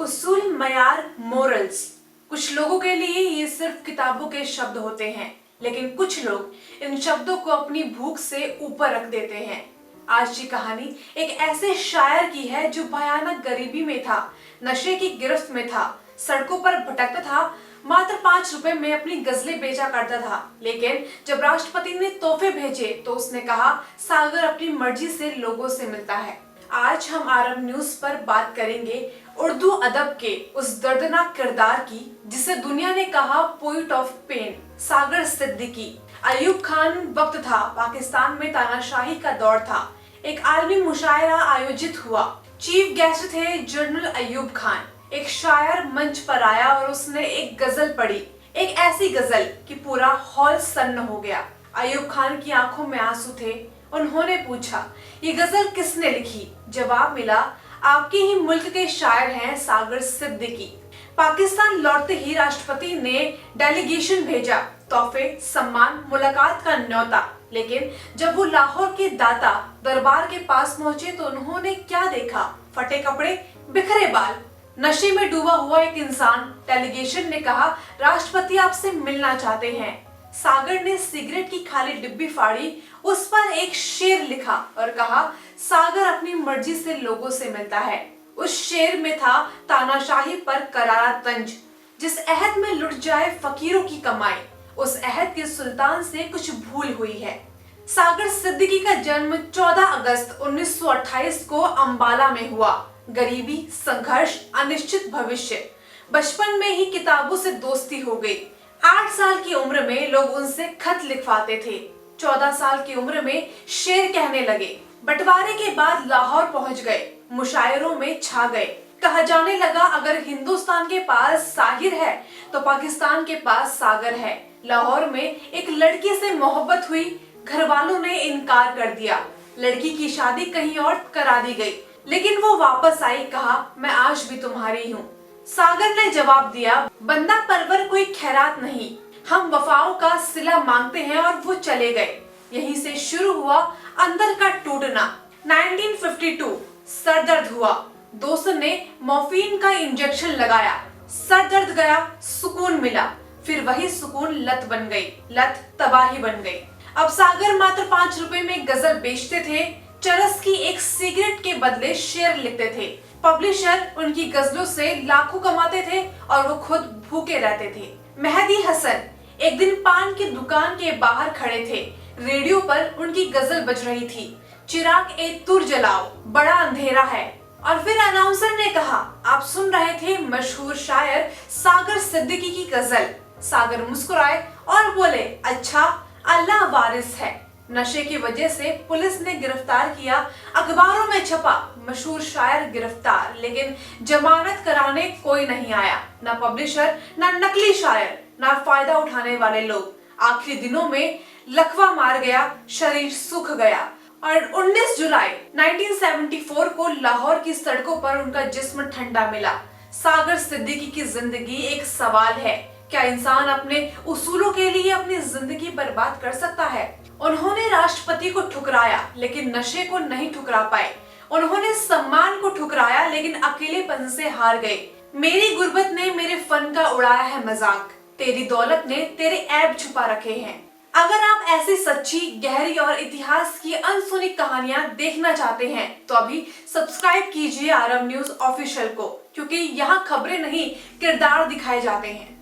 उसूल, मयार, मोरल्स। कुछ लोगों के लिए ये सिर्फ किताबों के शब्द होते हैं, लेकिन कुछ लोग इन शब्दों को अपनी भूख से ऊपर रख देते हैं। आज की कहानी एक ऐसे शायर की है जो भयानक गरीबी में था, नशे की गिरफ्त में था, सड़कों पर भटकता था, मात्र 5 रुपए में अपनी गजलें बेचा करता था। लेकिन जब राष्ट्रपति ने तोहफे भेजे तो उसने कहा, सागर अपनी मर्जी से लोगों से मिलता है। आज हम आरब न्यूज पर बात करेंगे उर्दू अदब के उस दर्दनाक किरदार की जिसे दुनिया ने कहा पोइट ऑफ पेन, सागर सिद्दीकी। अयूब खान वक्त था, पाकिस्तान में तानाशाही का दौर था। एक आलमी मुशायरा आयोजित हुआ। चीफ गेस्ट थे जनरल अयूब खान। एक शायर मंच पर आया और उसने एक गजल पढ़ी, एक ऐसी गजल कि पूरा हॉल सन्न हो गया। अयूब खान की आंखों में आंसू थे। उन्होंने पूछा, ये गजल किसने लिखी? जवाब मिला, आपके ही मुल्क के शायर हैं सागर सिद्दीकी। पाकिस्तान लौटते ही राष्ट्रपति ने डेलीगेशन भेजा, तोहफे, सम्मान, मुलाकात का न्योता। लेकिन जब वो लाहौर के दाता दरबार के पास पहुंचे तो उन्होंने क्या देखा? फटे कपड़े, बिखरे बाल, नशे में डूबा हुआ एक इंसान। डेलीगेशन ने कहा, राष्ट्रपति आपसे मिलना चाहते हैं। सागर ने सिगरेट की खाली डिब्बी फाड़ी, उस पर एक शेर लिखा और कहा, सागर अपनी मर्जी से लोगों से मिलता है। उस शेर में था तानाशाही पर करारा तंज। जिस अहद में लुट जाए फकीरों की कमाई, उस अहद के सुल्तान से कुछ भूल हुई है। सागर सिद्दीकी का जन्म 14 अगस्त 1928 को अंबाला में हुआ। गरीबी, संघर्ष, अनिश्चित भविष्य। बचपन में ही किताबों से दोस्ती हो गई। 8 साल की उम्र में लोग उनसे खत लिखवाते थे। 14 साल की उम्र में शेर कहने लगे। बंटवारे के बाद लाहौर पहुंच गए, मुशायरों में छा गए। कहा जाने लगा, अगर हिंदुस्तान के पास साहिर है तो पाकिस्तान के पास सागर है। लाहौर में एक लड़की से मोहब्बत हुई, घर वालों ने इनकार कर दिया। लड़की की शादी कहीं और करा दी गई, लेकिन वो वापस आई, कहा, मैं आज भी तुम्हारी हूँ। सागर ने जवाब दिया, बंदा परवर कोई खैरात नहीं, हम वफाओं का सिला मांगते हैं। और वो चले गए। यहीं से शुरू हुआ अंदर का टूटना। 1952 सर दर्द हुआ। दोस्त ने मॉर्फिन का इंजेक्शन लगाया, सर दर्द गया, सुकून मिला। फिर वही सुकून लत बन गई, लत तबाही बन गई। अब सागर मात्र 5 रुपए में गजल बेचते थे, चरस की एक सिगरेट के बदले शेर लिखते थे। पब्लिशर उनकी गजलों से लाखों कमाते थे और वो खुद भूखे रहते थे। मेहदी हसन एक दिन पान की दुकान के बाहर खड़े थे। रेडियो पर उनकी गजल बज रही थी, चिराग ए तुर जलाओ, बड़ा अंधेरा है। और फिर अनाउंसर ने कहा, आप सुन रहे थे मशहूर शायर सागर सिद्दीकी की गजल। सागर मुस्कुराए और बोले, अच्छा, अल्लाह वारिस है। नशे की वजह से पुलिस ने गिरफ्तार किया, अखबारों में छपा, मशहूर शायर गिरफ्तार। लेकिन जमानत कराने कोई नहीं आया, ना पब्लिशर, ना नकली शायर, ना फायदा उठाने वाले लोग। आखिरी दिनों में लकवा मार गया, शरीर सूख गया। और 19 जुलाई 1974 को लाहौर की सड़कों पर उनका जिस्म ठंडा मिला। सागर सिद्दीकी की जिंदगी एक सवाल है, क्या इंसान अपने उसूलों के लिए अपनी जिंदगी बर्बाद कर सकता है? उन्होंने राष्ट्रपति को ठुकराया, लेकिन नशे को नहीं ठुकरा पाए। उन्होंने सम्मान को ठुकराया, लेकिन अकेलेपन से हार गए। मेरी गुर्बत ने मेरे फन का उड़ाया है मजाक, तेरी दौलत ने तेरे ऐब छुपा रखे हैं। अगर आप ऐसी सच्ची, गहरी और इतिहास की अनसुनी कहानियां देखना चाहते हैं तो अभी सब्सक्राइब कीजिए आरब न्यूज ऑफिशियल को, क्योंकि यहाँ खबरें नहीं, किरदार दिखाए जाते हैं।